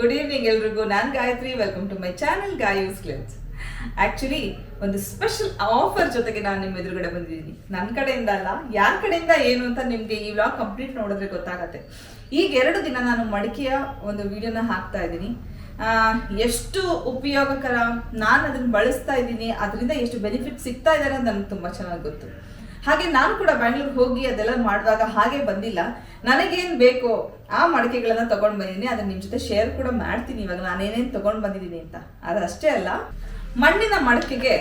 Good evening ಎಲ್ರಿಗೂ. ನಾನು Gayathri. Welcome to my channel Gayu's clips. Actually ಒಂದು ಸ್ಪೆಷಲ್ ಆಫರ್ ಜೊತೆಗೆ ನಾನು ನಿಮ್ಮ ಎದುರುಗಡೆ ಬಂದಿದ್ದೀನಿ. ನನ್ನ ಕಡೆಯಿಂದ ಅಲ್ಲ, ಯಾರ ಕಡೆಯಿಂದ ಏನು ಅಂತ ನಿಮಗೆ ಈ ವ್ಲಾಗ್ ಕಂಪ್ಲೀಟ್ ನೋಡಿದ್ರೆ ಗೊತ್ತಾಗತ್ತೆ. ಈಗ 2 ದಿನ ನಾನು ಮಡಿಕೆಯ ಒಂದು ವಿಡಿಯೋನ ಹಾಕ್ತಾ ಇದ್ದೀನಿ. ಎಷ್ಟು ಉಪಯೋಗಕರ, ನಾನು ಅದನ್ನು ಬಳಸ್ತಾ ಇದ್ದೀನಿ, ಅದರಿಂದ ಎಷ್ಟು ಬೆನಿಫಿಟ್ ಸಿಗ್ತಾ ಇದ್ದಾರೆ ಅಂತ ನನಗೆ ತುಂಬ ಚೆನ್ನಾಗಿ ಗೊತ್ತು. ಹಾಗೆ ನಾನು ಕೂಡ ಬ್ಯಾಂಗ್ಳೂರ್ಗೆ ಹೋಗಿ ಅದೆಲ್ಲ ಮಾಡುವಾಗ ಹಾಗೆ ಬಂದಿಲ್ಲ. ನನಗೇನು ಬೇಕೋ ಆ ಮಡಿಕೆಗಳನ್ನ ತಗೊಂಡು ಬಂದಿದ್ದೀನಿ. ಅದನ್ನ ನಿಮ್ಮ ಜೊತೆ ಶೇರ್ ಕೂಡ ಮಾಡ್ತೀನಿ ಇವಾಗ ನಾನೇನೇನು ತಗೊಂಡು ಬಂದಿದ್ದೀನಿ ಅಂತ. ಅದಷ್ಟೇ ಅಲ್ಲ, ಮಣ್ಣಿನ ಮಡಕೆಗೆ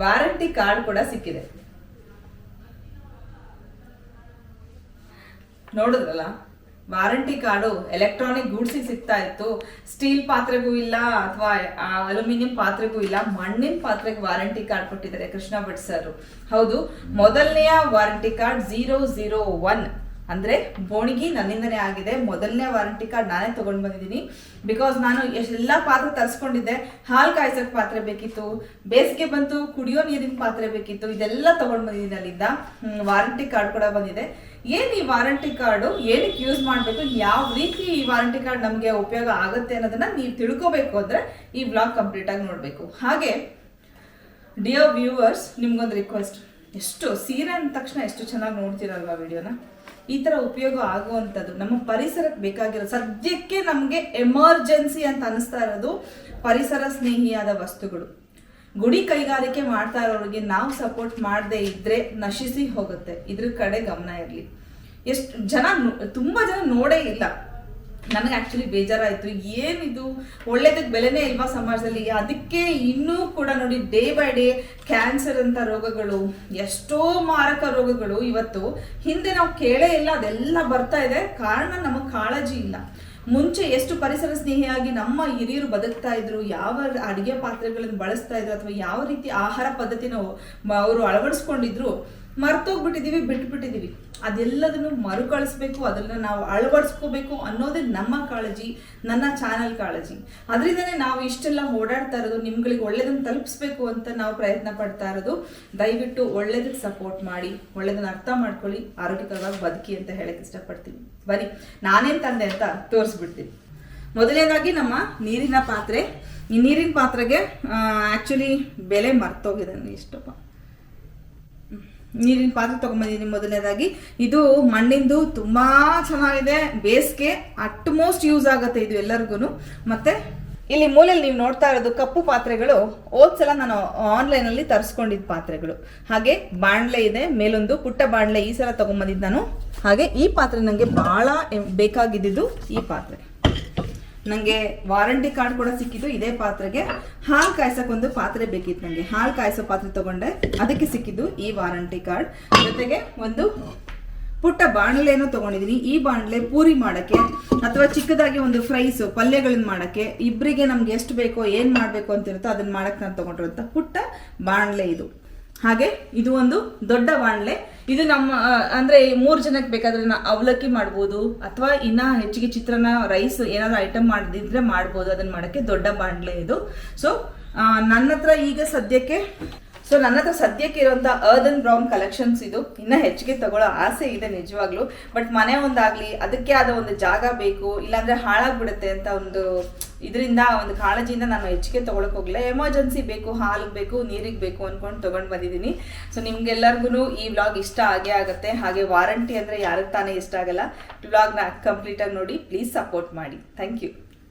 ವಾರಂಟಿ ಕಾರ್ಡ್ ಕೂಡ ಸಿಕ್ಕಿದೆ. ನೋಡಿದ್ರಲ್ಲ, ವಾರಂಟಿ ಕಾರ್ಡು ಎಲೆಕ್ಟ್ರಾನಿಕ್ ಗೂಡ್ಸಿಗೆ ಸಿಗ್ತಾ ಇತ್ತು. ಸ್ಟೀಲ್ ಪಾತ್ರೆಗೂ ಇಲ್ಲ ಅಥವಾ ಅಲ್ಯೂಮಿನಿಯಂ ಪಾತ್ರೆಗೂ ಇಲ್ಲ, ಮಣ್ಣಿನ ಪಾತ್ರೆಗೆ ವಾರಂಟಿ ಕಾರ್ಡ್ ಕೊಟ್ಟಿದ್ದಾರೆ ಕೃಷ್ಣ ಭಟ್ ಸರ್. ಹೌದು, ಮೊದಲನೆಯ ವಾರಂಟಿ ಕಾರ್ಡ್ 001 ಅಂದ್ರೆ ಬೋಣಿಗಿ ನನ್ನಿಂದನೇ ಆಗಿದೆ. ಮೊದಲನೇ ವಾರಂಟಿ ಕಾರ್ಡ್ ನಾನೇ ತಗೊಂಡು ಬಂದಿದ್ದೀನಿ. ಬಿಕಾಸ್ ನಾನು ಎಲ್ಲ ಪಾತ್ರೆ ತರಿಸ್ಕೊಂಡಿದ್ದೆ. ಹಾಲು ಕಾಯಿಸೋಕೆ ಪಾತ್ರೆ ಬೇಕಿತ್ತು, ಬೇಸಿಗೆ ಬಂತು ಕುಡಿಯೋ ನೀರಿನ ಪಾತ್ರೆ ಬೇಕಿತ್ತು, ಇದೆಲ್ಲ ತಗೊಂಡು ಬಂದಿದ್ದೀನಿ. ಅಲ್ಲಿಂದ ವಾರಂಟಿ ಕಾರ್ಡ್ ಕೂಡ ಬಂದಿದೆ. ಏನು ಈ ವಾರಂಟಿ ಕಾರ್ಡು ಏನಕ್ಕೆ ಯೂಸ್ ಮಾಡಬೇಕು, ಯಾವ ರೀತಿ ಈ ವಾರಂಟಿ ಕಾರ್ಡ್ ನಮಗೆ ಉಪಯೋಗ ಆಗುತ್ತೆ ಅನ್ನೋದನ್ನ ನೀವು ತಿಳ್ಕೋಬೇಕು ಅಂದ್ರೆ ಈ ವ್ಲಾಗ್ ಕಂಪ್ಲೀಟ್ ಆಗಿ ನೋಡಬೇಕು. ಹಾಗೆ ಡಿಯರ್ ವ್ಯೂವರ್ಸ್, ನಿಮ್ಗೊಂದು ರಿಕ್ವೆಸ್ಟ್. ಎಷ್ಟು ಸೀರೆ ಅಂದ ತಕ್ಷಣ ಎಷ್ಟು ಚೆನ್ನಾಗಿ ನೋಡ್ತೀರಲ್ವಾ ವಿಡಿಯೋನ. ಈ ತರ ಉಪಯೋಗ ಆಗುವಂಥದ್ದು ನಮ್ಮ ಪರಿಸರಕ್ಕೆ ಬೇಕಾಗಿರೋ, ಸದ್ಯಕ್ಕೆ ನಮಗೆ ಎಮರ್ಜೆನ್ಸಿ ಅಂತ ಅನಿಸ್ತಾ ಇರೋದು ಪರಿಸರ ಸ್ನೇಹಿಯಾದ ವಸ್ತುಗಳು. ಗುಡಿ ಕೈಗಾರಿಕೆ ಮಾಡ್ತಾ ಇರೋರಿಗೆ ನಾವು ಸಪೋರ್ಟ್ ಮಾಡದೇ ಇದ್ರೆ ನಶಿಸಿ ಹೋಗುತ್ತೆ. ಇದ್ರ ಕಡೆ ಗಮನ ಇರಲಿ. ಎಷ್ಟು ಜನ, ತುಂಬಾ ಜನ ನೋಡೇ ಇಲ್ಲ. ನನಗೆ ಆಕ್ಚುಲಿ ಬೇಜಾರಾಯಿತು. ಏನಿದು ಒಳ್ಳೇದಕ್ಕೆ ಬೆಲೆನೇ ಇಲ್ವಾ ಸಮಾಜದಲ್ಲಿ. ಅದಕ್ಕೆ ಇನ್ನೂ ಕೂಡ ನೋಡಿ, ಡೇ ಬೈ ಡೇ ಕ್ಯಾನ್ಸರ್ ಅಂತ ರೋಗಗಳು, ಎಷ್ಟೋ ಮಾರಕ ರೋಗಗಳು ಇವತ್ತು. ಹಿಂದೆ ನಾವು ಕೇಳೇ ಇಲ್ಲ, ಅದೆಲ್ಲ ಬರ್ತಾ ಇದೆ. ಕಾರಣ ನಮಗೆ ಕಾಳಜಿ ಇಲ್ಲ. ಮುಂಚೆ ಎಷ್ಟು ಪರಿಸರ ಸ್ನೇಹಿಯಾಗಿ ನಮ್ಮ ಹಿರಿಯರು ಬದುಕ್ತಾ ಇದ್ರು, ಯಾವ ಅಡಿಗೆ ಪಾತ್ರೆಗಳನ್ನು ಬಳಸ್ತಾ ಇದ್ರು, ಅಥವಾ ಯಾವ ರೀತಿ ಆಹಾರ ಪದ್ಧತಿನ ಅವರು ಅಳವಡಿಸ್ಕೊಂಡಿದ್ರು, ಮರ್ತೋಗ್ಬಿಟ್ಟಿದೀವಿ, ಬಿಟ್ಬಿಟ್ಟಿದೀವಿ. ಅದೆಲ್ಲದನ್ನು ಮರುಕಳಿಸ್ಬೇಕು, ಅದನ್ನ ನಾವು ಅಳವಡಿಸ್ಕೋಬೇಕು ಅನ್ನೋದೇ ನಮ್ಮ ಕಾಳಜಿ, ನನ್ನ ಚಾನಲ್ ಕಾಳಜಿ. ಅದರಿಂದನೇ ನಾವು ಇಷ್ಟೆಲ್ಲ ಓಡಾಡ್ತಾ ಇರೋದು. ನಿಮ್ಗಳಿಗೆ ಒಳ್ಳೇದನ್ನು ತಲುಪಿಸ್ಬೇಕು ಅಂತ ನಾವು ಪ್ರಯತ್ನ ಪಡ್ತಾ ಇರೋದು. ದಯವಿಟ್ಟು ಒಳ್ಳೇದಕ್ಕೆ ಸಪೋರ್ಟ್ ಮಾಡಿ, ಒಳ್ಳೇದನ್ನ ಅರ್ಥ ಮಾಡ್ಕೊಳ್ಳಿ, ಆರೋಗ್ಯಕರವಾಗಿ ಬದುಕಿ ಅಂತ ಹೇಳಕ್ ಇಷ್ಟಪಡ್ತೀನಿ. ಬನ್ನಿ, ನಾನೇನ್ ತಂದೆ ಅಂತ ತೋರಿಸ್ಬಿಡ್ತೀನಿ. ಮೊದಲನೇದಾಗಿ ನಮ್ಮ ನೀರಿನ ಪಾತ್ರೆ. ಈ ನೀರಿನ ಪಾತ್ರೆಗೆ ಆಕ್ಚುಲಿ ಬೆಲೆ ಮರ್ತೋಗಿದೆ. ಇಷ್ಟಪ್ಪ, ನೀರಿನ ಪಾತ್ರೆ ತಗೊಂಡ್ಬಂದಿದ್ದೀನಿ. ಮೊದಲನೇದಾಗಿ ಇದು ಮಣ್ಣಿಂದು, ತುಂಬಾ ಚೆನ್ನಾಗಿದೆ. ಬೇಸ್ಗೆ ಅಟ್ಮೋಸ್ಟ್ ಯೂಸ್ ಆಗುತ್ತೆ ಇದು ಎಲ್ಲರಿಗೂ. ಮತ್ತೆ ಇಲ್ಲಿ ಮೂಲೆಯಲ್ಲಿ ನೀವು ನೋಡ್ತಾ ಇರೋದು ಕಪ್ಪು ಪಾತ್ರೆಗಳು. ಹೋದ್ಸಲ ನಾನು ಆನ್ಲೈನ್ ಅಲ್ಲಿ ತರಿಸ್ಕೊಂಡಿದ್ದ ಪಾತ್ರೆಗಳು. ಹಾಗೆ ಬಾಣ್ಲೆ ಇದೆ, ಮೇಲೊಂದು ಪುಟ್ಟ ಬಾಣ್ಲೆ ಈ ಸಲ ತಗೊಂಡ್ಬಂದಿದ್ದು ನಾನು. ಹಾಗೆ ಈ ಪಾತ್ರೆ ನನಗೆ ಬಹಳ ಬೇಕಾಗಿದ್ದು ಈ ಪಾತ್ರೆ. ನನಗೆ ವಾರಂಟಿ ಕಾರ್ಡ್ ಕೂಡ ಸಿಕ್ಕಿದ್ದು ಇದೇ ಪಾತ್ರೆಗೆ. ಹಾಲು ಕಾಯಿಸೋಕೆ ಒಂದು ಪಾತ್ರೆ ಬೇಕಿತ್ತು ನನಗೆ. ಹಾಲು ಕಾಯಿಸೋ ಪಾತ್ರೆ ತಗೊಂಡೆ, ಅದಕ್ಕೆ ಸಿಕ್ಕಿದ್ದು ಈ ವಾರಂಟಿ ಕಾರ್ಡ್. ಜೊತೆಗೆ ಒಂದು ಪುಟ್ಟ ಬಾಣಲೆನೂ ತಗೊಂಡಿದ್ದೀನಿ. ಈ ಬಾಣಲೆ ಪೂರಿ ಮಾಡೋಕ್ಕೆ ಅಥವಾ ಚಿಕ್ಕದಾಗಿ ಒಂದು ಫ್ರೈಸ್ ಪಲ್ಯಗಳನ್ನ ಮಾಡೋಕ್ಕೆ, ಇಬ್ಬರಿಗೆ ನಮ್ಗೆ ಎಷ್ಟು ಬೇಕೋ ಏನು ಮಾಡಬೇಕು ಅಂತಿರುತ್ತೋ ಅದನ್ನ ಮಾಡೋಕ್ಕೆ ನಾನು ತಗೊಂಡಿರುವಂಥ ಪುಟ್ಟ ಬಾಣಲೆ ಇದು. ಹಾಗೆ ಇದು ಒಂದು ದೊಡ್ಡ ಬಾಣಲೆ. ಇದು ನಮ್ಮ ಅಂದ್ರೆ 3 ಜನಕ್ಕೆ ಬೇಕಾದ್ರೆ ಅವಲಕ್ಕಿ ಮಾಡ್ಬೋದು, ಅಥವಾ ಇನ್ನ ಹೆಚ್ಚಿಗೆ ಚಿತ್ರಾನ್ನ, ರೈಸ್ ಏನಾದ್ರು ಐಟಮ್ ಮಾಡಿದ್ರೆ ಮಾಡ್ಬೋದು. ಅದನ್ನ ಮಾಡಕ್ಕೆ ದೊಡ್ಡ ಬಾಣಲೆ ಇದು. ಸೊ ನನ್ನ ಹತ್ರ ಸದ್ಯಕ್ಕೆ ಇರುವಂತ ಅರ್ದನ್ ಬ್ರೌನ್ ಕಲೆಕ್ಷನ್ಸ್ ಇದು. ಇನ್ನ ಹೆಚ್ಚಿಗೆ ತಗೊಳ್ಳೋ ಆಸೆ ಇದೆ ನಿಜವಾಗ್ಲು. ಬಟ್ ಮನೆ ಒಂದಾಗ್ಲಿ, ಅದಕ್ಕೆ ಆದ ಒಂದು ಜಾಗ ಬೇಕು, ಇಲ್ಲಾಂದ್ರೆ ಹಾಳಾಗ್ಬಿಡುತ್ತೆ ಅಂತ ಒಂದು ಇದರಿಂದ, ಒಂದು ಕಾಳಜಿಯಿಂದ ನಾನು ಹೆಚ್ಚಿಗೆ ತಗೊಳಕ್ ಹೋಗ್ಲಿಲ್ಲ. ಎಮರ್ಜೆನ್ಸಿ ಬೇಕು, ಹಾಲಿಗೆ ಬೇಕು, ನೀರಿಗೆ ಬೇಕು ಅನ್ಕೊಂಡು ತಗೊಂಡು ಬಂದಿದ್ದೀನಿ. ಸೊ ನಿಮ್ಗೆಲ್ಲರಿಗೂ ಈ ವ್ಲಾಗ್ ಇಷ್ಟ ಆಗೇ ಆಗುತ್ತೆ. ಹಾಗೆ ವಾರಂಟಿ ಅಂದ್ರೆ ಯಾರಿಗೆ ತಾನೇ ಇಷ್ಟ ಆಗಲ್ಲ. ವ್ಲಾಗ್ನ ಕಂಪ್ಲೀಟ್ ಆಗಿ ನೋಡಿ, ಪ್ಲೀಸ್ ಸಪೋರ್ಟ್ ಮಾಡಿ. Thank you.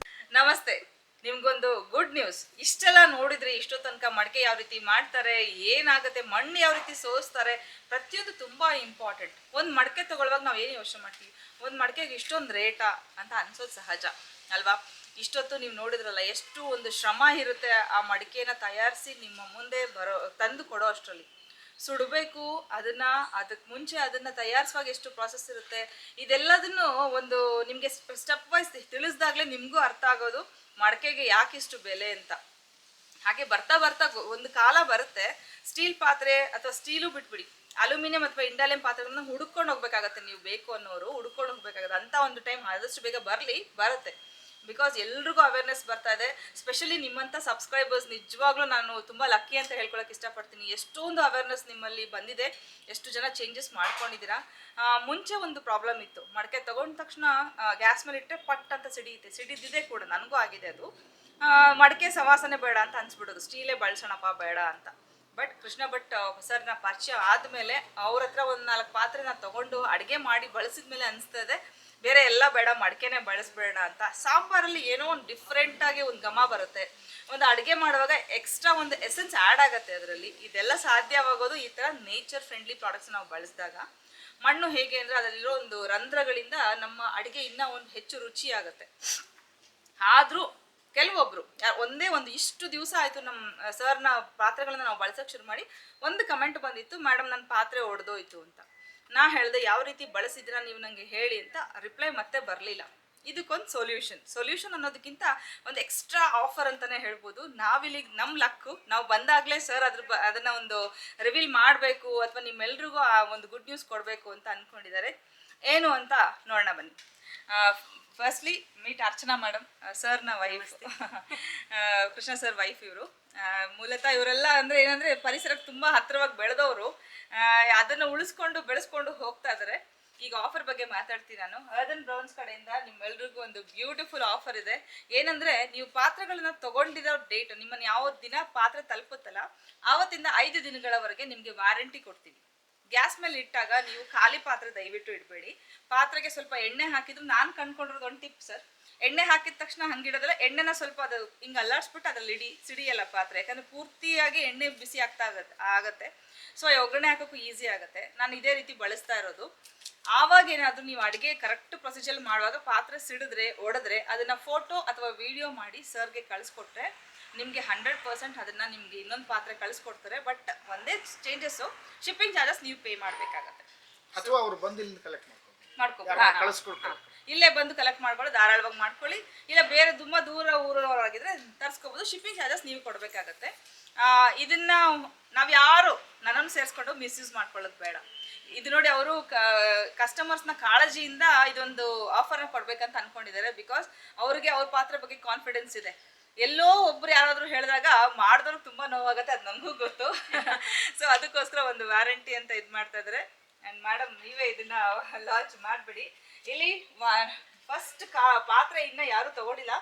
ನಮಸ್ತೆ. ನಿಮ್ಗೊಂದು ಗುಡ್ ನ್ಯೂಸ್. ಇಷ್ಟೆಲ್ಲ ನೋಡಿದ್ರೆ ಇಷ್ಟೋ ತನಕ ಮಡಿಕೆ ಯಾವ ರೀತಿ ಮಾಡ್ತಾರೆ, ಏನಾಗುತ್ತೆ, ಮಣ್ಣು ಯಾವ ರೀತಿ ಸೋಸ್ತಾರೆ, ಪ್ರತಿಯೊಂದು ತುಂಬಾ ಇಂಪಾರ್ಟೆಂಟ್. ಒಂದು ಮಡಿಕೆ ತಗೊಳ್ಳುವಾಗ ನಾವು ಏನು ಯೋಚನೆ ಮಾಡ್ತೀವಿ, ಒಂದು ಮಡಿಕೆಗೆ ಇಷ್ಟೊಂದು ರೇಟಾ ಅಂತ ಅನ್ಸೋದು ಸಹಜ ಅಲ್ವಾ. ಇಷ್ಟೊತ್ತು ನೀವು ನೋಡಿದ್ರಲ್ಲ, ಎಷ್ಟು ಒಂದು ಶ್ರಮ ಇರುತ್ತೆ ಆ ಮಡಿಕೆನ ತಯಾರಿಸಿ ನಿಮ್ಮ ಮುಂದೆ ತಂದು ಕೊಡೋ ಅಷ್ಟರಲ್ಲಿ. ಸುಡಬೇಕು ಅದಕ್ಕೆ ಮುಂಚೆ ಅದನ್ನ ತಯಾರಿಸುವಾಗ ಎಷ್ಟು ಪ್ರಾಸೆಸ್ ಇರುತ್ತೆ, ಇದೆಲ್ಲದನ್ನು ಒಂದು ನಿಮಗೆ ಸ್ಟೆಪ್ ವೈಸ್ ತಿಳಿಸ್ದಾಗ್ಲೇ ನಿಮಗೂ ಅರ್ಥ ಆಗೋದು ಮಡಕೆಗೆ ಯಾಕಿಷ್ಟು ಬೆಲೆ ಅಂತ. ಹಾಗೆ ಬರ್ತಾ ಬರ್ತಾ ಒಂದು ಕಾಲ ಬರುತ್ತೆ, ಸ್ಟೀಲ್ ಪಾತ್ರೆ ಅಥವಾ ಸ್ಟೀಲು ಬಿಟ್ಬಿಡಿ, ಅಲ್ಯೂಮಿನಿಯಂ ಅಥವಾ ಇಂಡಾಲಿಯಂ ಪಾತ್ರೆಗಳನ್ನ ಹುಡುಕೊಂಡು ಹೋಗ್ಬೇಕಾಗತ್ತೆ. ನೀವು ಬೇಕು ಅನ್ನೋರು ಹುಡುಕೊಂಡು ಹೋಗ್ಬೇಕಾಗತ್ತೆ. ಅಂತ ಒಂದು ಟೈಮ್ ಆದಷ್ಟು ಬೇಗ ಬರುತ್ತೆ. ಬಿಕಾಸ್ ಎಲ್ರಿಗೂ ಅವೇರ್ನೆಸ್ ಬರ್ತಾ ಇದೆ. ಸ್ಪೆಷಲಿ ನಿಮ್ಮಂಥ ಸಬ್ಸ್ಕ್ರೈಬರ್ಸ್ ನಿಜವಾಗ್ಲೂ ನಾನು ತುಂಬ ಲಕ್ಕಿ ಅಂತ ಹೇಳ್ಕೊಳಕ್ಕೆ ಇಷ್ಟಪಡ್ತೀನಿ. ಎಷ್ಟೊಂದು ಅವೇರ್ನೆಸ್ ನಿಮ್ಮಲ್ಲಿ ಬಂದಿದೆ, ಎಷ್ಟು ಜನ ಚೇಂಜಸ್ ಮಾಡ್ಕೊಂಡಿದ್ದೀರಾ. ಮುಂಚೆ ಒಂದು ಪ್ರಾಬ್ಲಮ್ ಇತ್ತು, ಮಡಕೆ ತೊಗೊಂಡ ತಕ್ಷಣ ಗ್ಯಾಸ್ ಮೇಲೆ ಇಟ್ಟರೆ ಪಟ್ ಅಂತ ಸಿಡಿದಿದೆ ಕೂಡ, ನನಗೂ ಆಗಿದೆ ಅದು. ಮಡಕೆ ಸವಾಸನೆ ಬೇಡ ಅಂತ ಅನ್ಸ್ಬಿಡೋದು, ಸ್ಟೀಲೇ ಬಳಸೋಣಪ್ಪ ಬೇಡ ಅಂತ. ಬಟ್ ಕೃಷ್ಣ ಭಟ್ ಸರ್ನ ಪರಿಚಯ ಆದಮೇಲೆ ಅವ್ರ ಹತ್ರ ಒಂದು 4 ಪಾತ್ರೆನ ತೊಗೊಂಡು ಅಡುಗೆ ಮಾಡಿ ಬಳಸಿದ್ಮೇಲೆ ಅನಿಸ್ತದೆ ಬೇರೆ ಎಲ್ಲ ಬೇಡ, ಮಡಕೆನೇ ಬಳಸಬೇಡ ಅಂತ. ಸಾಂಬಾರಲ್ಲಿ ಏನೋ ಒಂದು ಡಿಫ್ರೆಂಟಾಗಿ ಒಂದು ಘಮ ಬರುತ್ತೆ, ಒಂದು ಅಡುಗೆ ಮಾಡುವಾಗ ಎಕ್ಸ್ಟ್ರಾ ಒಂದು ಎಸೆನ್ಸ್ ಆ್ಯಡ್ ಆಗುತ್ತೆ ಅದರಲ್ಲಿ. ಇದೆಲ್ಲ ಸಾಧ್ಯವಾಗೋದು ಈ ಥರ ನೇಚರ್ ಫ್ರೆಂಡ್ಲಿ ಪ್ರಾಡಕ್ಟ್ಸ್ ನಾವು ಬಳಸಿದಾಗ. ಮಣ್ಣು ಹೇಗೆ ಅಂದರೆ ಅದರಲ್ಲಿರೋ ಒಂದು ರಂಧ್ರಗಳಿಂದ ನಮ್ಮ ಅಡುಗೆ ಇನ್ನೂ ಒಂದು ಹೆಚ್ಚು ರುಚಿಯಾಗುತ್ತೆ. ಆದರೂ ಕೆಲವೊಬ್ರು ಒಂದೇ ಒಂದು ಇಷ್ಟು ದಿವಸ ಆಯಿತು ನಮ್ಮ ಸರ್ನ ಪಾತ್ರೆಗಳನ್ನ ನಾವು ಬಳಸೋಕೆ ಶುರು ಮಾಡಿ, ಒಂದು ಕಮೆಂಟ್ ಬಂದಿತ್ತು, ಮೇಡಮ್ ನನ್ನ ಪಾತ್ರೆ ಒಡೆದೋಯ್ತು ಅಂತ. ನಾ ಹೇಳಿದೆ ಯಾವ ರೀತಿ ಬಳಸಿದ್ದೀರಾ ನೀವು ನನಗೆ ಹೇಳಿ ಅಂತ. ರಿಪ್ಲೈ ಮತ್ತೆ ಬರಲಿಲ್ಲ. ಇದಕ್ಕೊಂದು ಸೊಲ್ಯೂಷನ್ ಅನ್ನೋದಕ್ಕಿಂತ ಒಂದು ಎಕ್ಸ್ಟ್ರಾ ಆಫರ್ ಅಂತಲೇ ಹೇಳ್ಬೋದು. ನಾವಿಲ್ಲಿಗೆ ನಮ್ಮ ಲಕ್ಕು, ನಾವು ಬಂದಾಗಲೇ ಸರ್ ಅದನ್ನು ಒಂದು ರಿವೀಲ್ ಮಾಡಬೇಕು ಅಥವಾ ನಿಮ್ಮೆಲ್ರಿಗೂ ಆ ಒಂದು ಗುಡ್ ನ್ಯೂಸ್ ಕೊಡಬೇಕು ಅಂತ ಅಂದ್ಕೊಂಡಿದ್ದಾರೆ. ಏನು ಅಂತ ನೋಡೋಣ ಬನ್ನಿ. ಫಸ್ಟ್ಲಿ ಮೀಟ್ ಅರ್ಚನಾ ಮೇಡಮ್, ಸರ್ನ ವೈಫ್, ಕೃಷ್ಣ ಸರ್ ವೈಫ್ ಇವರು. ಮೂಲತಃ ಇವರೆಲ್ಲ ಅಂದರೆ ಏನಂದರೆ ಪರಿಸರಕ್ಕೆ ತುಂಬ ಹತ್ತಿರವಾಗಿ ಬೆಳೆದವರು, ಅದನ್ನು ಉಳಿಸ್ಕೊಂಡು ಬೆಳೆಸ್ಕೊಂಡು ಹೋಗ್ತಾ ಇದ್ದಾರೆ. ಈಗ ಆಫರ್ ಬಗ್ಗೆ ಮಾತಾಡ್ತೀನಿ ನಾನು. ಅರ್ದನ್ ಬ್ರೌನ್ಸ್ ಕಡೆಯಿಂದ ನಿಮ್ಮೆಲ್ರಿಗೂ ಒಂದು ಬ್ಯೂಟಿಫುಲ್ ಆಫರ್ ಇದೆ. ಏನಂದರೆ ನೀವು ಪಾತ್ರೆಗಳನ್ನ ತೊಗೊಂಡಿರೋ ಡೇಟ್, ನಿಮ್ಮನ್ನು ಯಾವ ದಿನ ಪಾತ್ರೆ ತಲುಪುತ್ತಲ್ಲ ಆವತ್ತಿಂದ 5 ದಿನಗಳವರೆಗೆ ನಿಮಗೆ ವಾರಂಟಿ ಕೊಡ್ತೀವಿ. ಗ್ಯಾಸ್ ಮೇಲೆ ಇಟ್ಟಾಗ ನೀವು ಖಾಲಿ ಪಾತ್ರೆ ದಯವಿಟ್ಟು ಇಡಬೇಡಿ. ಪಾತ್ರೆಗೆ ಸ್ವಲ್ಪ ಎಣ್ಣೆ ಹಾಕಿದ್ರು, ನಾನು ಕಂಡ್ಕೊಂಡಿರೋದು ಒಂದು ಟಿಪ್ ಸರ್, ಎಣ್ಣೆ ಹಾಕಿದ ತಕ್ಷಣ ಹಂಗಿಡೋದಲ್ಲ, ಎಣ್ಣೆನ ಸ್ವಲ್ಪ ಅದು ಹಿಂಗೆ ಅಲ್ಲಾಡಿಸ್ಬಿಟ್ಟು ಅದ್ರಲ್ಲಿ ಸಿಡಿಯಲ್ಲ ಪಾತ್ರೆ, ಯಾಕಂದರೆ ಪೂರ್ತಿಯಾಗಿ ಎಣ್ಣೆ ಬಿಸಿ ಆಗತ್ತೆ. ಸೊ ಒಗ್ಗರಣೆ ಹಾಕೋಕ್ಕೂ ಈಸಿ ಆಗುತ್ತೆ. ನಾನು ಇದೇ ರೀತಿ ಬಳಸ್ತಾ ಇರೋದು. ಆವಾಗ ಏನಾದರೂ ನೀವು ಅಡುಗೆ ಕರೆಕ್ಟ್ ಪ್ರೊಸೀಜರ್ ಮಾಡುವಾಗ ಪಾತ್ರೆ ಸಿಡಿದ್ರೆ ಒಡೆದ್ರೆ ಅದನ್ನು ಫೋಟೋ ಅಥವಾ ವಿಡಿಯೋ ಮಾಡಿ ಸರ್ಗೆ ಕಳಿಸ್ಕೊಟ್ರೆ ನಿಮಗೆ 100% ಅದನ್ನು ನಿಮಗೆ ಇನ್ನೊಂದು ಪಾತ್ರೆ ಕಳಿಸ್ಕೊಡ್ತಾರೆ. ಬಟ್ ಒಂದೇ ಚೇಂಜಸ್ಸು, ಶಿಪ್ಪಿಂಗ್ ಚಾರ್ಜಸ್ ನೀವು ಪೇ ಮಾಡಬೇಕಾಗತ್ತೆ. ಅಥವಾ ಅವರು ಬಂದು ಇಲ್ಲಿ ಕಲೆಕ್ಟ್ ಮಾಡ್ಕೊಬೋದು, ಇಲ್ಲೇ ಬಂದು ಕಲೆಕ್ಟ್ ಮಾಡ್ಕೊಳ್ಳಿ, ಧಾರಾಳವಾಗಿ ಮಾಡ್ಕೊಳ್ಳಿ. ಇಲ್ಲ ಬೇರೆ ತುಂಬ ದೂರ ಊರವರಾಗಿದ್ರೆ ತರಿಸ್ಕೋಬೋದು. ಶಿಪ್ಪಿಂಗ್ ಚಾರ್ಜಸ್ ನೀವು ಕೊಡಬೇಕಾಗತ್ತೆ. ಇದನ್ನ ನಾವು ಯಾರು ನನ್ನನ್ನು ಸೇರಿಸ್ಕೊಂಡು ಮಿಸ್ಯೂಸ್ ಮಾಡ್ಕೊಳ್ಳೋದು ಬೇಡ. ಇದು ನೋಡಿ, ಅವರು ಕಸ್ಟಮರ್ಸ್ನ ಕಾಳಜಿಯಿಂದ ಇದೊಂದು ಆಫರ್ನ ಕೊಡ್ಬೇಕಂತ ಅನ್ಕೊಂಡಿದ್ದಾರೆ. ಬಿಕಾಸ್ ಅವ್ರಿಗೆ ಅವ್ರ ಪಾತ್ರೆ ಬಗ್ಗೆ ಕಾನ್ಫಿಡೆನ್ಸ್ ಇದೆ. ಎಲ್ಲೋ ಒಬ್ರು ಯಾರಾದರೂ ಹೇಳಿದಾಗ ಮಾಡಿದವ್ರಿಗೆ ತುಂಬ ನೋವಾಗುತ್ತೆ, ಅದು ನನಗೂ ಗೊತ್ತು. ಸೊ ಅದಕ್ಕೋಸ್ಕರ ಒಂದು ವ್ಯಾರಂಟಿ ಅಂತ ಇದು ಮಾಡ್ತಾ ಇದ್ದಾರೆ. ಆ್ಯಂಡ್ ಮೇಡಮ್ ನೀವೇ ಇದನ್ನ ಲಾಂಚ್ ಮಾಡಿಬಿಡಿ. ಇಲ್ಲಿ ಫಸ್ಟ್ ಪಾತ್ರೆ ಇನ್ನೂ ಯಾರೂ ತಗೊಂಡಿಲ್ಲ.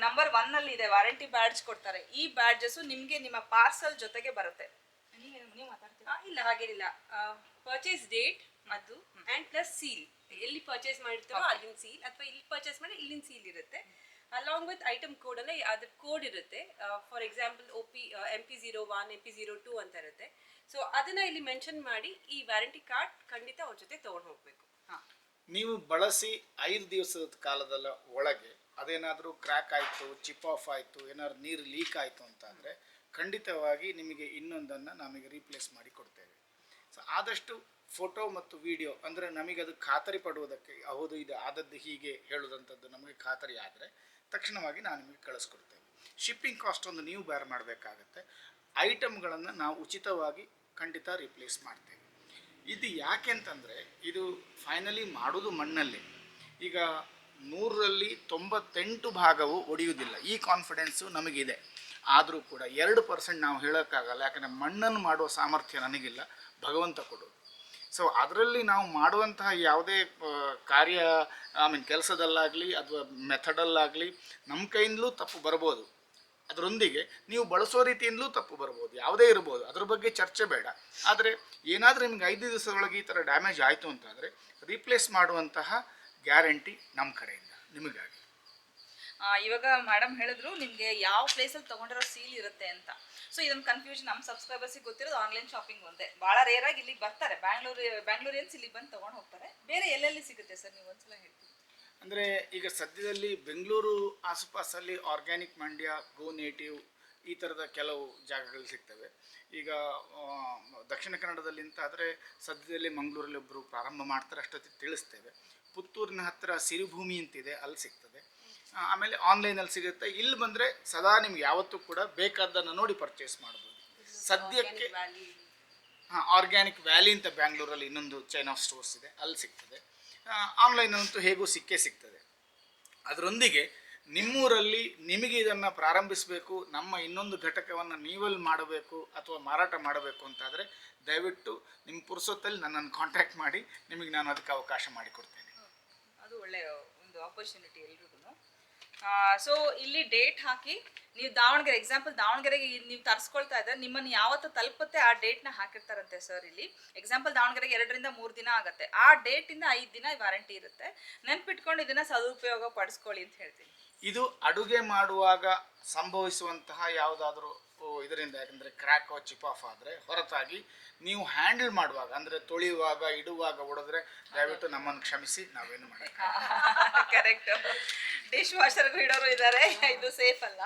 ನಂಬರ್ 1 ಇದೆ, ವಾರಂಟಿ ಬ್ಯಾಡ್ಜ್ ಕೊಡ್ತಾರೆ. ಈ ಬ್ಯಾಡ್ಜಸ್ಸು ನಿಮಗೆ ನಿಮ್ಮ ಪಾರ್ಸಲ್ ಜೊತೆಗೆ ಬರುತ್ತೆ. ನೀವು ಮಾತಾಡ್ತೀರಾ? ಇಲ್ಲ, ಹಾಗೇನಿಲ್ಲ. ಪರ್ಚೇಸ್ ಡೇಟ್ ಅದು ಆ್ಯಂಡ್ ಪ್ಲಸ್ ಸೀಲ್, ಎಲ್ಲಿ ಪರ್ಚೇಸ್ ಮಾಡಿರ್ತೀರೋ ಅಲ್ಲಿನ ಸೀಲ್, ಅಥವಾ ಇಲ್ಲಿ ಪರ್ಚೇಸ್ ಮಾಡಿ ಇಲ್ಲಿನ ಸೀಲ್ ಇರುತ್ತೆ. ಅಲಾಂಗ್ ವಿತ್ ಐಟಮ್ ಕೋಡ್ ಅನ್ನ ಅದ್ರ ಕೋಡ್ ಇರುತ್ತೆ. ಫಾರ್ ಎಕ್ಸಾಂಪಲ್ MP01 MP02 ಅಂತ ಇರುತ್ತೆ. ಸೊ ಅದನ್ನ ಇಲ್ಲಿ ಮೆನ್ಷನ್ ಮಾಡಿ ಈ ವ್ಯಾರಂಟಿ ಕಾರ್ಡ್ ಖಂಡಿತ ಅವ್ರ ಜೊತೆ ತಗೊಂಡು ಹೋಗ್ಬೇಕು. ನೀವು ಬಳಸಿ 5 ದಿವಸದ ಕಾಲದ ಒಳಗೆ ಅದೇನಾದರೂ ಕ್ರ್ಯಾಕ್ ಆಯಿತು, ಚಿಪ್ ಆಫ್ ಆಯಿತು, ಏನಾದ್ರು ನೀರು ಲೀಕ್ ಆಯಿತು ಅಂತ ಅಂದರೆ ಖಂಡಿತವಾಗಿ ನಿಮಗೆ ಇನ್ನೊಂದನ್ನು ನಮಗೆ ರೀಪ್ಲೇಸ್ ಮಾಡಿ ಕೊಡ್ತೇವೆ. ಸೊ ಆದಷ್ಟು ಫೋಟೋ ಮತ್ತು ವಿಡಿಯೋ ಅಂದರೆ ನಮಗೆ ಅದು ಖಾತರಿ ಪಡುವುದಕ್ಕೆ, ಹೌದು ಇದು ಆದದ್ದು ಹೀಗೆ ಹೇಳುವುದಂಥದ್ದು ನಮಗೆ ಖಾತರಿ ಆದರೆ ತಕ್ಷಣವಾಗಿ ನಾನು ನಿಮಗೆ ಕಳಿಸ್ಕೊಡ್ತೇವೆ. ಶಿಪ್ಪಿಂಗ್ ಕಾಸ್ಟ್ ಒಂದು ನೀವು ಬೇರ್ ಮಾಡಬೇಕಾಗತ್ತೆ. ಐಟಮ್ಗಳನ್ನು ನಾವು ಉಚಿತವಾಗಿ ಖಂಡಿತ ರಿಪ್ಲೇಸ್ ಮಾಡ್ತೇವೆ. ಇದು ಯಾಕೆ ಅಂತಂದರೆ ಇದು ಫೈನಲಿ ಮಾಡೋದು ಮಣ್ಣಲ್ಲಿ. ಈಗ 100ರಲ್ಲಿ 98 ಭಾಗವು ಒಡೆಯುವುದಿಲ್ಲ, ಈ ಕಾನ್ಫಿಡೆನ್ಸು ನಮಗಿದೆ. ಆದರೂ ಕೂಡ 2% ನಾವು ಹೇಳೋಕ್ಕಾಗಲ್ಲ, ಯಾಕಂದರೆ ಮಣ್ಣನ್ನು ಮಾಡುವ ಸಾಮರ್ಥ್ಯ ನನಗಿಲ್ಲ, ಭಗವಂತ ಕೊಡೋದು. ಸೊ ಅದರಲ್ಲಿ ನಾವು ಮಾಡುವಂತಹ ಯಾವುದೇ ಕಾರ್ಯ ಕೆಲಸದಲ್ಲಾಗಲಿ ಅಥವಾ ಮೆಥಡಲ್ಲಾಗಲಿ ನಮ್ಮ ಕೈಯಿಂದಲೂ ತಪ್ಪು ಬರ್ಬೋದು. ಅದರೊಂದಿಗೆ ನೀವು ಬಳಸೋ ರೀತಿಯಿಂದಲೂ ತಪ್ಪು ಬರ್ಬೋದು, ಯಾವುದೇ ಇರ್ಬೋದು, ಅದ್ರ ಬಗ್ಗೆ ಚರ್ಚೆ ಬೇಡ. ಆದರೆ ಏನಾದರೂ ನಿಮ್ಗೆ 5 ದಿವಸದೊಳಗೆ ಈ ಥರ ಡ್ಯಾಮೇಜ್ ಆಯಿತು ಅಂತಾದರೆ ರೀಪ್ಲೇಸ್ ಮಾಡುವಂತಹ ಗ್ಯಾರಂಟಿ ನಮ್ಮ ಕಡೆಯಿಂದ ನಿಮಗಾಗಿ. ಇವಾಗ ಮೇಡಮ್ ಹೇಳಿದ್ರು ನಿಮಗೆ ಯಾವ ಪ್ಲೇಸಲ್ಲಿ ತೊಗೊಂಡಿರೋ ಸೀಲ್ ಇರುತ್ತೆ ಅಂತ. ಸೊ ಇದೊಂದು ಕನ್ಫ್ಯೂಷನ್ ನಮ್ಮ ಸಬ್ಸ್ಕ್ರೈಬರ್ಸಿಗೆ ಗೊತ್ತಿರೋದು ಆನ್ಲೈನ್ ಶಾಪಿಂಗ್ ಒಂದೇ. ಭಾಳ ರೇರಾಗಿ ಇಲ್ಲಿಗೆ ಬರ್ತಾರೆ, ಬ್ಯಾಂಗ್ಳೂರಿಯನ್ಸ್ ಇಲ್ಲಿಗೆ ಬಂದು ತೊಗೊಂಡು ಹೋಗ್ತಾರೆ. ಬೇರೆ ಎಲ್ಲೆಲ್ಲಿ ಸಿಗುತ್ತೆ ಸರ್, ನೀವು ಒಂದ್ಸಲ ಹೇಳ್ತೀವಿ? ಅಂದರೆ ಈಗ ಸದ್ಯದಲ್ಲಿ ಬೆಂಗಳೂರು ಆಸುಪಾಸಲ್ಲಿ ಆರ್ಗ್ಯಾನಿಕ್ ಮಂಡ್ಯ, ಗೋ ನೇಟಿವ್ ಈ ಥರದ ಕೆಲವು ಜಾಗಗಳು ಸಿಗ್ತವೆ. ಈಗ ದಕ್ಷಿಣ ಕನ್ನಡದಲ್ಲಿ ಅಂತಾದರೆ ಸದ್ಯದಲ್ಲಿ ಮಂಗಳೂರಲ್ಲಿ ಒಬ್ಬರು ಪ್ರಾರಂಭ ಮಾಡ್ತಾರೆ, ಅಷ್ಟೊತ್ತಿಗೆ ತಿಳಿಸ್ತೇವೆ. ಪುತ್ತೂರಿನ ಹತ್ತಿರ ಸಿರಿಭೂಮಿ ಅಂತಿದೆ, ಅಲ್ಲಿ ಸಿಗ್ತದೆ. ಆಮೇಲೆ ಆನ್ಲೈನಲ್ಲಿ ಸಿಗುತ್ತೆ. ಇಲ್ಲಿ ಬಂದರೆ ಸದಾ ನಿಮ್ಗೆ ಯಾವತ್ತೂ ಕೂಡ ಬೇಕಾದ್ದನ್ನು ನೋಡಿ ಪರ್ಚೇಸ್ ಮಾಡ್ಬೋದು. ಸದ್ಯಕ್ಕೆ ಆರ್ಗ್ಯಾನಿಕ್ ವ್ಯಾಲಿ ಅಂತ ಬ್ಯಾಂಗ್ಳೂರಲ್ಲಿ ಇನ್ನೊಂದು ಚೈನ್ ಆಫ್ ಸ್ಟೋರ್ಸ್ ಇದೆ, ಅಲ್ಲಿ ಸಿಗ್ತದೆ. ಆನ್ಲೈನಂತೂ ಹೇಗೂ ಸಿಕ್ಕೇ ಸಿಗ್ತದೆ. ಅದರೊಂದಿಗೆ ನಿಮ್ಮೂರಲ್ಲಿ ನಿಮಗೆ ಇದನ್ನು ಪ್ರಾರಂಭಿಸಬೇಕು, ನಮ್ಮ ಇನ್ನೊಂದು ಘಟಕವನ್ನು ನೀವಲ್ಲಿ ಮಾಡಬೇಕು ಅಥವಾ ಮಾರಾಟ ಮಾಡಬೇಕು ಅಂತಾದರೆ ದಯವಿಟ್ಟು ನಿಮ್ಮ ಪುರ್ಸೊತ್ತಲ್ಲಿ ನನ್ನನ್ನು ಕಾಂಟ್ಯಾಕ್ಟ್ ಮಾಡಿ, ನಿಮಗೆ ನಾನು ಅದಕ್ಕೆ ಅವಕಾಶ ಮಾಡಿಕೊಡ್ತೇನೆ. ಅದು ಒಳ್ಳೆಯ ಒಂದು ಆಪರ್ಚುನಿಟಿ ಎಲ್ರಿಗೂ. ಸೊ ಇಲ್ಲಿ ಡೇಟ್ ಹಾಕಿ ನೀವು ದಾವಣಗೆರೆ ಎಕ್ಸಾಂಪಲ್ ದಾವಣಗೆರೆಗೆ ನೀವು ತರಿಸ್ಕೊಳ್ತಾ ಇದ್ದರೆ ನಿಮ್ಮನ್ನು ಯಾವತ್ತು ತಲುಪುತ್ತೆ ಆ ಡೇಟ್ನ ಹಾಕಿರ್ತಾರಂತೆ ಸರ್. ಇಲ್ಲಿ ಎಕ್ಸಾಂಪಲ್ ದಾವಣಗೆರೆಗೆ 2 ರಿಂದ 3 ದಿನ ಆಗುತ್ತೆ. ಆ ಡೇಟಿಂದ 5 ದಿನ ವಾರಂಟಿ ಇರುತ್ತೆ. ನೆನ್ಪಿಟ್ಕೊಂಡು ಇದನ್ನು ಸದುಪಯೋಗ ಪಡಿಸ್ಕೊಳ್ಳಿ ಅಂತ ಹೇಳ್ತೀನಿ. ಇದು ಅಡುಗೆ ಮಾಡುವಾಗ ಸಂಭವಿಸುವಂತಹ ಯಾವುದಾದ್ರೂ ಇದರಿಂದ, ಯಾಕಂದರೆ ಕ್ರ್ಯಾಕ್ ಚಿಪ್ ಆಫ್ ಆದರೆ ಹೊರತಾಗಿ ನೀವು ಹ್ಯಾಂಡಲ್ ಮಾಡುವಾಗ ಅಂದರೆ ತೊಳೆಯುವಾಗ ಇಡುವಾಗ ಹೊಡೆದ್ರೆ ದಯವಿಟ್ಟು ನಮ್ಮನ್ನು ಕ್ಷಮಿಸಿ, ನಾವೇನು ಮಾಡೋಕ್ಕೆ ಕರೆಕ್ಟ್. ಡಿಶ್ ವಾಷರ್ಗೂ ಇಡೋರು ಇದ್ದಾರೆ, ಇದು ಸೇಫ್ ಅಲ್ಲ.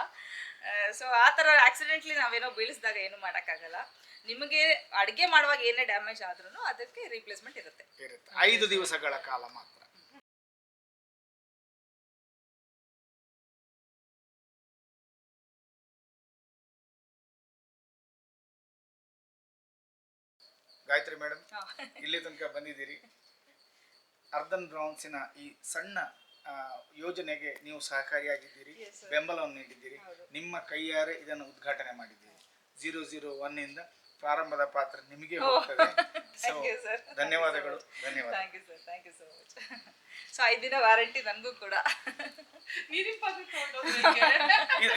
ಸೊ ಆ ಥರ ಆಕ್ಸಿಡೆಂಟ್ಲಿ ನಾವೇನೋ ಬೀಳಿಸಿದಾಗ ಏನು ಮಾಡೋಕ್ಕಾಗಲ್ಲ. ನಿಮಗೆ ಅಡುಗೆ ಮಾಡುವಾಗ ಏನೇ ಡ್ಯಾಮೇಜ್ ಆದ್ರೂ ಅದಕ್ಕೆ ರೀಪ್ಲೇಸ್ಮೆಂಟ್ ಇರುತ್ತೆ. 5 ದಿವಸಗಳ ಕಾಲ ಮಾತ್ರ. ಗಾಯತ್ರಿ ಮೇಡಮ್, ಇಲ್ಲಿ ತನಕ ಬಂದಿದ್ದೀರಿ. ಅರ್ಧನ್ ಬ್ರೌನ್ಸಿನ ಈ ಸಣ್ಣ ಯೋಜನೆಗೆ ನೀವು ಸಹಕಾರಿಯಾಗಿದ್ದೀರಿ, ಬೆಂಬಲವನ್ನು ನೀಡಿದ್ದೀರಿ. ನಿಮ್ಮ ಕೈಯಾರೆ ಇದನ್ನು ಉದ್ಘಾಟನೆ ಮಾಡಿದ್ದೀರಿ. 001 ಇಂದ ಪ್ರಾರಂಭದ ಪಾತ್ರ ನಿಮಗೆ ಹೋಗ್ತದೆ. ಧನ್ಯವಾದಗಳು. ಧನ್ಯವಾದ. Thank you so much. So 5 ದಿನ ವಾರಂಟಿ ನನಗೂ ಕೂಡ.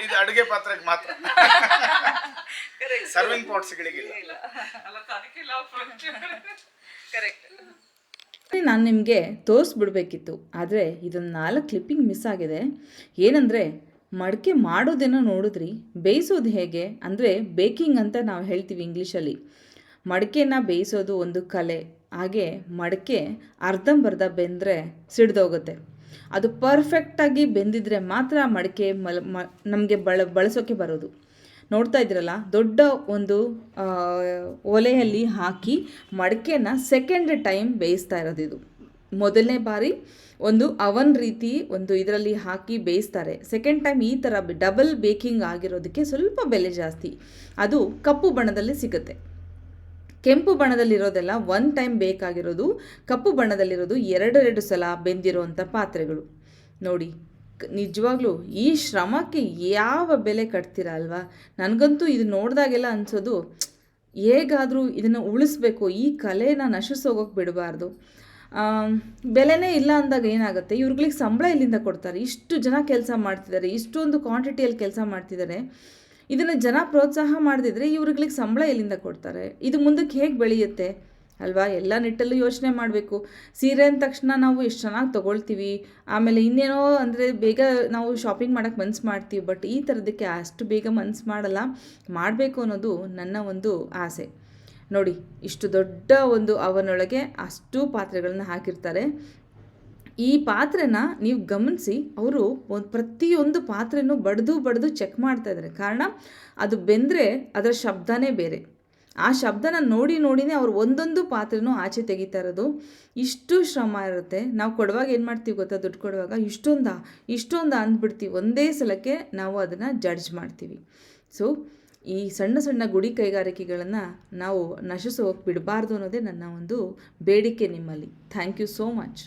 ಇದು ಅಡುಗೆ ಪಾತ್ರಕ್ಕೆ ಮಾತ್ರ, ಸರ್ವಿಂಗ್ ಪಾಟ್ಸ್ಗಳಿಗಿಲ್ಲ. ಕರೆಕ್ಟ್. ನಾನು ನಿಮಗೆ ತೋರಿಸ್ಬಿಡ್ಬೇಕಿತ್ತು, ಆದರೆ ಇದೊಂದು 4 ಕ್ಲಿಪ್ಪಿಂಗ್ ಮಿಸ್ ಆಗಿದೆ. ಏನಂದರೆ ಮಡಕೆ ಮಾಡೋದೇನೋ ನೋಡಿದ್ರಿ, ಬೇಯಿಸೋದು ಹೇಗೆ ಅಂದರೆ ಬೇಕಿಂಗ್ ಅಂತ ನಾವು ಹೇಳ್ತೀವಿ ಇಂಗ್ಲೀಷಲ್ಲಿ. ಮಡಕೆನ ಬೇಯಿಸೋದು ಒಂದು ಕಲೆ. ಹಾಗೆ ಮಡಕೆ ಅರ್ಧಂಬರ್ಧ ಬೆಂದರೆ ಸಿಡ್ದೋಗುತ್ತೆ. ಅದು ಪರ್ಫೆಕ್ಟಾಗಿ ಬೆಂದಿದ್ರೆ ಮಾತ್ರ ಮಡಕೆ ನಮಗೆ ಬಳಸೋಕ್ಕೆ ಬರೋದು. ನೋಡ್ತಾ ಇದ್ದೀರಲ್ಲ, ದೊಡ್ಡ ಒಂದು ಒಲೆಯಲ್ಲಿ ಹಾಕಿ ಮಡಕೆನ ಸೆಕೆಂಡ್ ಟೈಮ್ ಬೇಯಿಸ್ತಾ ಇರೋದು. ಇದು ಮೊದಲನೇ ಬಾರಿ ಒಂದು ಅವನ್ ರೀತಿ ಒಂದು ಇದರಲ್ಲಿ ಹಾಕಿ ಬೇಯಿಸ್ತಾರೆ. ಸೆಕೆಂಡ್ ಟೈಮ್ ಈ ಥರ ಡಬಲ್ ಬೇಕಿಂಗ್ ಆಗಿರೋದಕ್ಕೆ ಸ್ವಲ್ಪ ಬೆಲೆ ಜಾಸ್ತಿ. ಅದು ಕಪ್ಪು ಬಣ್ಣದಲ್ಲಿ ಸಿಗುತ್ತೆ. ಕೆಂಪು ಬಣ್ಣದಲ್ಲಿರೋದೆಲ್ಲ 1 ಟೈಮ್ ಬೇಕಾಗಿರೋದು, ಕಪ್ಪು ಬಣ್ಣದಲ್ಲಿರೋದು 2 ಸಲ ಬೆಂದಿರೋವಂಥ ಪಾತ್ರೆಗಳು. ನೋಡಿ, ನಿಜವಾಗ್ಲೂ ಈ ಶ್ರಮಕ್ಕೆ ಯಾವ ಬೆಲೆ ಕಟ್ತೀರ ಅಲ್ವಾ? ನನಗಂತೂ ಇದು ನೋಡಿದಾಗೆಲ್ಲ ಅನಿಸೋದು, ಹೇಗಾದರೂ ಇದನ್ನು ಉಳಿಸ್ಬೇಕು, ಈ ಕಲೆನ ನಶಿಸೋಗೋಕ್ಕೆ ಬಿಡಬಾರ್ದು. ಬೆಲೆನೇ ಇಲ್ಲ ಅಂದಾಗ ಏನಾಗುತ್ತೆ, ಇವ್ರುಗಳಿಗೆ ಸಂಬಳ ಎಲ್ಲಿಂದ ಕೊಡ್ತಾರೆ? ಇಷ್ಟು ಜನ ಕೆಲಸ ಮಾಡ್ತಿದ್ದಾರೆ, ಇಷ್ಟೊಂದು ಕ್ವಾಂಟಿಟಿಯಲ್ಲಿ ಕೆಲಸ ಮಾಡ್ತಿದ್ದಾರೆ. ಇದನ್ನು ಜನ ಪ್ರೋತ್ಸಾಹ ಮಾಡದಿದ್ರೆ ಇವ್ರುಗಳಿಗೆ ಸಂಬಳ ಎಲ್ಲಿಂದ ಕೊಡ್ತಾರೆ? ಇದು ಮುಂದಕ್ಕೆ ಹೇಗೆ ಬೆಳೆಯುತ್ತೆ ಅಲ್ವಾ? ಎಲ್ಲ ನಿಟ್ಟಲ್ಲೂ ಯೋಚನೆ ಮಾಡಬೇಕು. ಸೀರೆ ಅಂದ ತಕ್ಷಣ ನಾವು ಎಷ್ಟು ಚೆನ್ನಾಗಿ ತೊಗೊಳ್ತೀವಿ, ಆಮೇಲೆ ಇನ್ನೇನೋ ಅಂದರೆ ಬೇಗ ನಾವು ಶಾಪಿಂಗ್ ಮಾಡೋಕ್ಕೆ ಮನಸ್ಸು ಮಾಡ್ತೀವಿ. ಬಟ್ ಈ ಥರದಕ್ಕೆ ಅಷ್ಟು ಬೇಗ ಮನಸ್ಸು ಮಾಡಬೇಕು ಅನ್ನೋದು ನನ್ನ ಒಂದು ಆಸೆ. ನೋಡಿ, ಇಷ್ಟು ದೊಡ್ಡ ಒಂದು ಅವನೊಳಗೆ ಅಷ್ಟು ಪಾತ್ರೆಗಳನ್ನ ಹಾಕಿರ್ತಾರೆ. ಈ ಪಾತ್ರೆನ ನೀವು ಗಮನಿಸಿ, ಅವರು ಪ್ರತಿಯೊಂದು ಪಾತ್ರೆನೂ ಬಡ್ದು ಚೆಕ್ ಮಾಡ್ತಾ ಇದ್ದಾರೆ. ಕಾರಣ ಅದು ಬೆಂದರೆ ಅದರ ಶಬ್ದನೇ ಬೇರೆ. ಆ ಶಬ್ದನ ನೋಡಿನೇ ಅವ್ರು ಒಂದೊಂದು ಪಾತ್ರೆನೂ ಆಚೆ ತೆಗಿತಾ ಇರೋದು. ಇಷ್ಟು ಶ್ರಮ ಇರುತ್ತೆ. ನಾವು ಕೊಡುವಾಗ ಏನು ಮಾಡ್ತೀವಿ ಗೊತ್ತಾ? ದುಡ್ಡು ಕೊಡುವಾಗ ಇಷ್ಟೊಂದ ಅಂದ್ಬಿಡ್ತೀವಿ. ಒಂದೇ ಸಲಕ್ಕೆ ನಾವು ಅದನ್ನು ಜಡ್ಜ್ ಮಾಡ್ತೀವಿ. ಸೊ ಈ ಸಣ್ಣ ಗುಡಿ ಕೈಗಾರಿಕೆಗಳನ್ನು ನಾವು ನಶಿಸೋಕೆ ಬಿಡಬಾರ್ದು ಅನ್ನೋದೇ ನನ್ನ ಒಂದು ಬೇಡಿಕೆ ನಿಮ್ಮಲ್ಲಿ. Thank you so much.